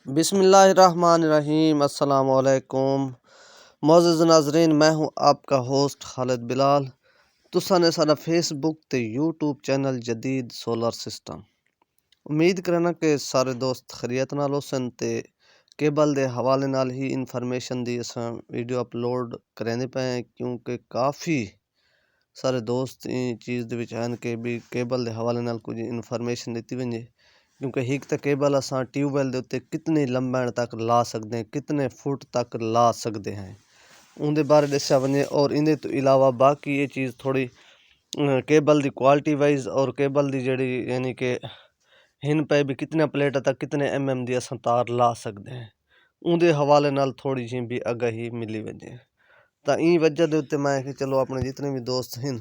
बिस्मिल्लाहिर्रहमानिर्रहीम अस्सलामुअलैकुम मोअज़्ज़ज़ नाज़रीन, मैं हूँ आपका होस्ट खालिद बिलाल। तुसां ने साडा फेसबुक ते यूट्यूब चैनल जदीद सोलर सिस्टम। उम्मीद करना कि सारे दोस्त खैरियत नाल होसन ते केबल दे हवाले नाल ही इन्फॉर्मेशन दी असां वीडियो अपलोड करेंदे पे हैं, क्योंकि काफ़ी सारे दोस्त इन चीज़ दे विच हन कि भी केबल दे हवाले नाल कुछ इन्फॉर्मेशन दित्ती वंजे। क्योंकि एक तो केबल असां ट्यूबवैल दे उत्ते कितनी लंबाई तक ला सकते हैं, कितने फुट तक ला सकते हैं, उनके बारे दस्या वंजे। और इनके तो इलावा बाकी ये चीज़ थोड़ी केबल दी क्वालिटी वाइज और केबल दी जड़ी यानी कि हिन पे भी कितने प्लेट तक कितने mm दी असां तार ला सकते हैं, उनके हवाले नाल थोड़ी जी भी आगाही मिली वंजे। तो ई वजह के उत्ते मैं कि चलो अपने जितने भी दोस्त हैं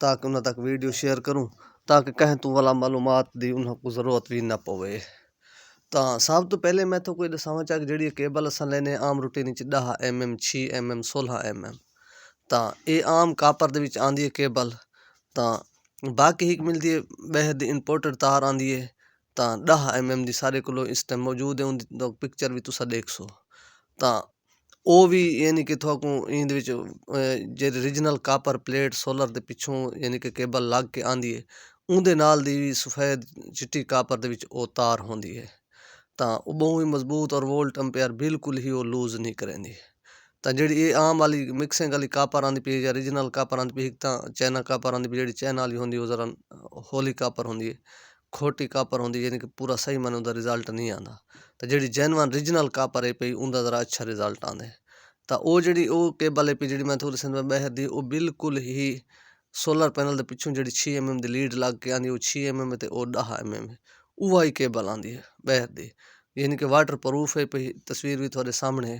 ताकि उन्हें तक वीडियो शेयर करूँ, ताकि कहें तू वाला मालूमात दी उन्हें ज़रूरत भी ना पवे। तो सब तो पहले मैं तो कोई दसावां चाह जी केबल असां लेने आम रूटीन 10 mm 6 mm 16 mm, तो ये आम कापर दे विच आंदी है केबल। तो बाकी एक मिलती है बेहद इंपोर्टेड तार आंदी है, तो 10 mm दी सारे कोलो इस टाइम मौजूद है, उनकी तो पिक्चर भी तुसा देख सो। तो ਉਹ ਵੀ यानी कि ਤੁਹਾਨੂੰ ਇਹਦੇ ਵਿੱਚ ਜਿਹੜੀ ਰੀਜਨਲ ਕਾਪਰ ਪਲੇਟ ਸੋਲਰ ਦੇ ਪਿੱਛੋਂ यानी कि ਕੇਬਲ ਲੱਗ ਕੇ ਆਂਦੀ ਹੈ, ਉਹਦੇ ਨਾਲ ਦੀ ਵੀ ਸਫੈਦ ਚਿੱਟੀ ਕਾਪਰ ਦੇ ਵਿੱਚ ਉਹ ਤਾਰ ਹੁੰਦੀ ਹੈ। ਤਾਂ ਉਹ ਬਹੁਤ ਹੀ ਮਜ਼ਬੂਤ ਔਰ ਵੋਲਟ ਐਂਪੀਅਰ ਬਿਲਕੁਲ ਹੀ ਉਹ ਲੂਜ਼ ਨਹੀਂ ਕਰੇਂਦੀ। ਤਾਂ ਜਿਹੜੀ ਇਹ ਆਮ ਵਾਲੀ ਮਿਕਸਿੰਗ ਵਾਲੀ ਕਾਪਰ ਆਂਦੀ ਪਈ ਜਾਂ ਰੀਜਨਲ ਕਾਪਰ ਆਂਦੀ ਪਈ, ਇੱਕ ਤਾਂ ਚਾਈਨਾ ਕਾਪਰ ਆਂਦੀ ਪਈ, ਜਿਹੜੀ ਚਾਈਨਾ ਵਾਲੀ ਹੁੰਦੀ ਉਹ ਜ਼ਰਾ ਹੌਲੀ ਕਾਪਰ ਹੁੰਦੀ ਹੈ, खोटी कापर होंगी, यानी कि पूरा सही मन उनका रिजल्ट नहीं आता। तो जी जेनवन रीजनल कापर है पई उनका ज़रा अच्छा रिजल्ट आंदे। तो वो जी केबल है पी जी मैं थोड़ी सी बहर दी वो बिल्कुल ही सोलर पैनल के पिछों जी 6 mm की लीड लग के आँदी, वो 6 mm तो वो 10 mm है, वह ही केबल आँदी है बहर दी। यानी कि वाटर प्रूफ है पई, तस्वीर भी थोड़े सामने है।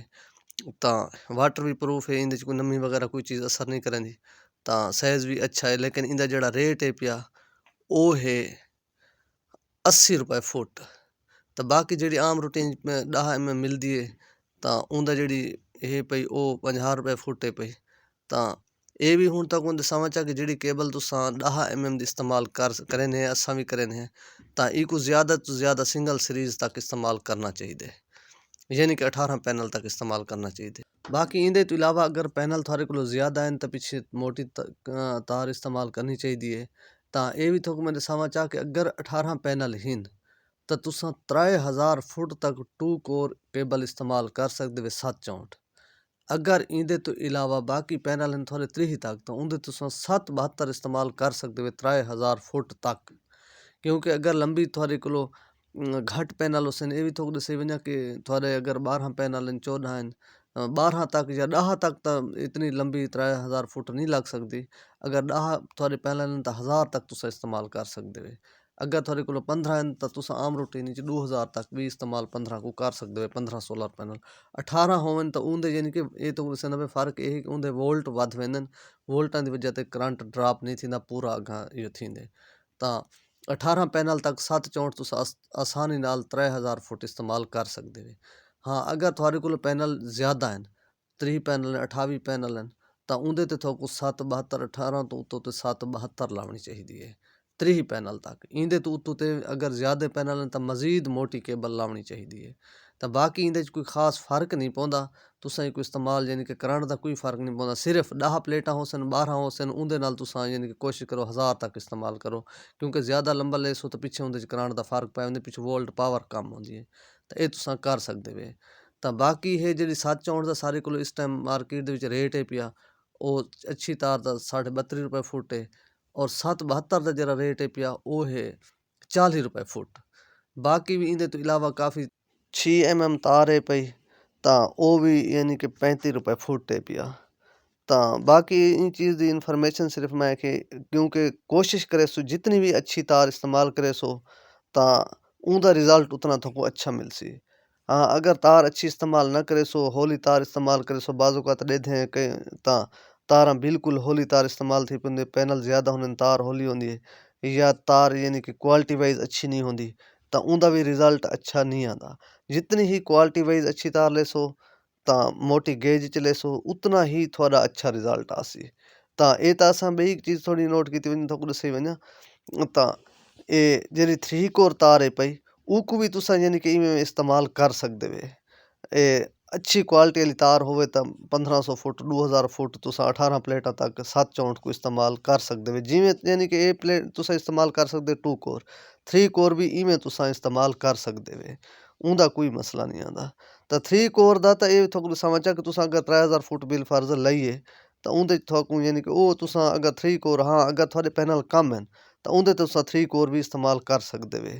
तो वाटर भी प्रूफ है, इन कोई नमी वगैरह कोई चीज़ असर नहीं करेंदी। तो साइज़ भी अच्छा है, लेकिन इनका जोड़ा रेट है पिया वो है 80 रुपए फुट। तो बाकी जी आम रूटीन में 10 mm मिलती है, तो उनका जी ये पई वो 50 रुपए फुट है पई। तो ये भी हूँ तक उनके समझ आ कि जी केबल तुसा 10 mm इस्तेमाल करें हैं, असा भी करें हैं, तो इको ज़्यादा तो ज़्यादा सिंगल सीरीज़ तक इस्तेमाल करना चाहिए, यानी कि 18 पैनल तक इस्तेमाल करना चाहिए। बाकी इनके तो इलावा अगर पैनल थोड़े को ज़्यादा हैं तो पीछे मोटी तार इस्तेमाल करनी चाहिए। तो ये भी थोड़ा मैं दसावां चाह कि अगर 18 पैनल हैं तो तुसा 3000 फुट तक 2 कोर केबल इस्तेमाल कर सकते हो 764। अगर इनके तो इलावा बाकी पैनल हैं थोड़े 3 तक, तो उनके तुसा 772 इस्तेमाल कर सकते हो 3000 फुट तक। क्योंकि अगर लंबी थोड़े को घट पैनल हुसन, ये भी थोड़ा दसी वजह कि थोड़े अगर 12 पैनल हैं 14 हैं 12 तक या 10 तक, तो इतनी लंबी 3000 फुट नहीं लग सकती। अगर 10 थोड़े पैनल हैं तो 1000 तक तुसा इस्तेमाल कर सकते हो। अगर थोड़े को 15 हैं तो तुसा आम रूटीन 2000 तक भी इस्तेमाल 15 को कर सकते हो, 15 सोलर पैनल। 18 होवन तो उनके यानी कि ये तो में फ़र्क ये कि उनके वोल्ट वध वेंदन, वोल्टां की वजह से करंट ड्रॉप नहीं थींदा, पूरा अगा इहो थींदे। तो 18 पैनल तक 764 तुसा आसानी नाल 3000 फुट इस्तेमाल कर सकते हो। हाँ, अगर थोड़े को पैनल ज़्यादा हैं 30 पैनल हैं 28 पैनल हैं, तो उनके तो थोड़ा 772 18 तो उत्तों तो 772 लानी चाहिए 30 पैनल तक। इनके तो उत्तों ते अगर ज़्यादा पैनल हैं तो मज़ीद मोटी केबल लानी चाहिए। तो बाकी इनके कोई खास फ़र्क नहीं पौंदा, तुसा कोई इस्तेमाल यानी कि करंट का कोई फ़र्क नहीं पौंदा। सिर्फ 10 प्लेटा होसन 12 होसन उनके नाल तुसा यानी कि कोशिश करो 1000 तक इस्तेमाल करो, क्योंकि ज़्यादा लंबा लेसो तो पिछे उनके करंट का फ़र्क पाए, उनके पिछे वोल्ट पावर कम होती है। तो ये तुसा कर सकते हो। तो बाकी है जी 764 का सारे को इस टाइम मार्केट के रेट है पिया वो अच्छी तार का 32.5 रुपए फुट है, और 772 का जरा रेट है पिया वो है 40 रुपए फुट। बाकी भी इनके तो इलावा काफ़ी 6 mm तार है पई, तो वो भी यानी कि 35 रुपए फुट है पिया। तो बाकी इन चीज़ की इन्फॉर्मेशन सिर्फ मैं कि क्योंकि कोशिश करे सो जितनी भी अच्छी तार इस्तेमाल करे सो, तो उनका रिज़ल्ट उतना थोड़ा अच्छा मिल सी। हाँ, अगर तार अच्छी इस्तेमाल ना करे सो हौली तार इस्तेमाल करे सो बाजू का दे दें कई तार बिल्कुल हौली तार इस्तेमाल थी पेंदे, पैनल ज़्यादा होने तार हौली होंदी है, या तार यानी कि क्वालिटी वाइज अच्छी नहीं होंदी, तो उनका भी रिज़ल्ट अच्छा नहीं आता। जितनी ही क्वालिटी वाइज अच्छी तार ले सो तो मोटी गेज च ले सो उतना ही थोड़ा अच्छा रिज़ल्ट आसी। तो ये तो असां बी चीज़ थोड़ी नोट की वजह तो दसी वजह, तो ये जी 3 कोर तार है पई उको भी तुसा यानी कि इवें इस्तेमाल कर सकदे वे। अच्छी क्वालिटी वाली तार होवे तो 1500 फुट 2000 फुट तुसा 18 प्लेटा तक 7 चौंठ को इस्तेमाल कर सकदे वे। जिमें यानी कि ए प्लेट तुसा इस्तेमाल कर सकदे 2 कोर 3 कोर भी इवें तुसा इस्तेमाल कर सकदे वे, उंदा कोई मसला नहीं आंदा। तो 3 कोर दा तो ये थोड़ा समझा कि तुसा अगर 3000 फुट बिल फर्ज लाइए तो उंदे थोकू यानी कि ओ तुसा अगर 3 कोर हाँ अगर थोड़े पैनल कम हैं तो उंदे तुसा 3 कोर भी इस्तेमाल कर सकदे वे।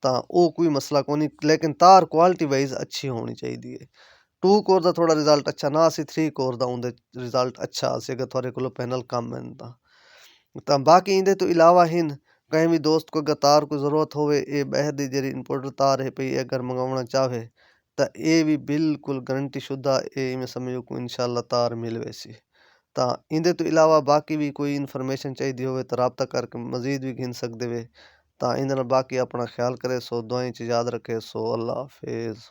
तां ओ कोई मसला कोनी, लेकिन तार क्वालिटी वाइज अच्छी होनी चाहिए। 2 कोर दा थोड़ा रिजल्ट अच्छा ना सी, 3 कोर दा उंदे रिजल्ट अच्छा आसी अगर थोड़े कोल पैनल कम हैं तां बाकी इंदे तो इलावा हिन कहीं भी दोस्त को अगर तार को ज़रूरत होवे ये बाहर दी जेह्ड़ी इंपोर्टर तार है पई अगर मंगावना चाहे तां ये भी बिल्कुल गारंटी शुदा ये में समझो को इंशाल्लाह तार मिल वैसी। तां इंदे तो इलावा बाकी भी कोई इन्फॉर्मेशन चाहिदी होवे तो राब्ता करके मज़ीद भी घिन सकदे वे। तां इंदे नाल बाकी अपना ख्याल करे सो दुआएं च याद रखे सो अल्लाह हाफिज़।